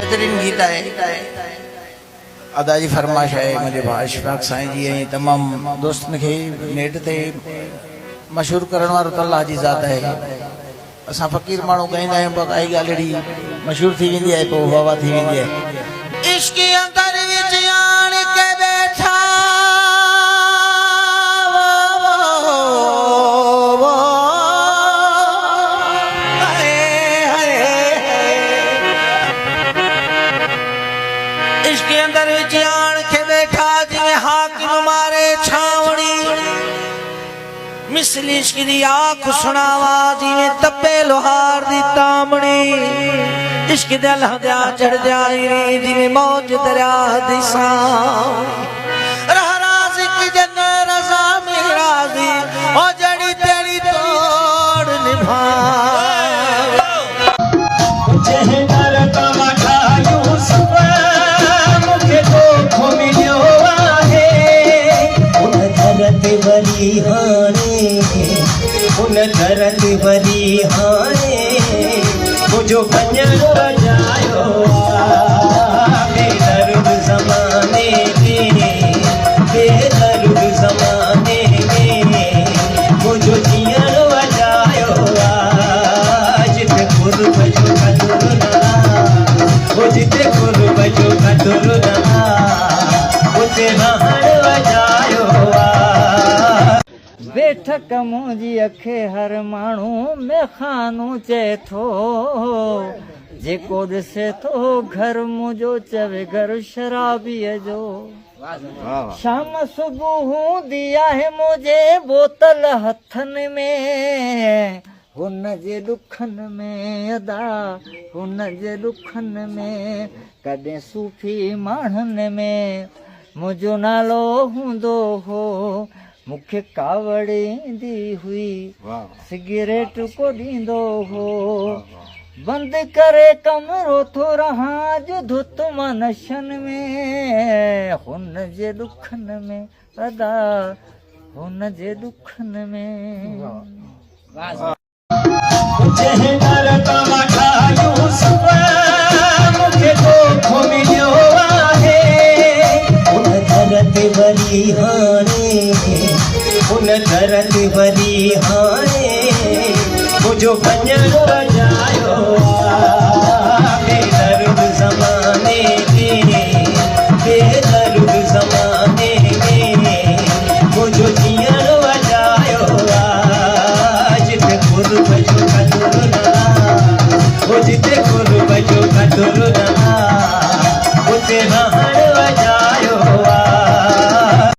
बेहतरीन गीत है। अदाजी फरमाश है मुझे अशफाक साईं जी ऐं तमाम दोस्तन के नेट ते मशहूर करण वारो त अल्लाह जी ज़ात है। असां फ़कीर माण्हू गाईंदा आहियूं पर काई ॻाल्हि अहिड़ी मशहूर थी वेंदी आहे पोइ वाह वाह थी वेंदी आहे। इश्क अंदर विच आण के बैठा इसके अंदर जान के बैठा जिवे हाकिम मारे छावनी मिसली इश्क दी आँख सुनावा जिवे तपे लोहार दी तामणी इश्क दे लहदा चढ़ जाई जिवे मौज दरिया दी सां रह राज़ी की जन्नत रज़ा में राज़ी ओ जड़ी तेरी तोड़ निभा धरत बरी हाने मुझो पंजन बजायो बेदर्द ज़माने में बेदर्द ज़माने में मुझो जियन बजायो जिते गुरु बजो कदुरना जिते गुरु बजो कदुरना उते रहन बजायो बेठक मुंहिंजी अखे हर माण्हू में खानू चए थो जेको ॾिसे थो घर मुंहिंजो चवे घर शराबीअ जो शाम सुबुह हूंदी आहे मुंहिंजे बोतल हथनि में हुन जे ॾुखनि में अदा हुन जे ॾुखनि में कॾहिं सूफ़ी माण्हुनि में मुंहिंजो नालो हूंदो हो मूंखे कावड़ ईंदी हुई सिगरेट को ॾींदो हो बंदि करे कमरो थो रहां जो धुत मां नशनि में हुन जे ॾुखनि में अदा हुन जे ॾुखनि में बरी हाने धरत बरी हाने मुझो पंजन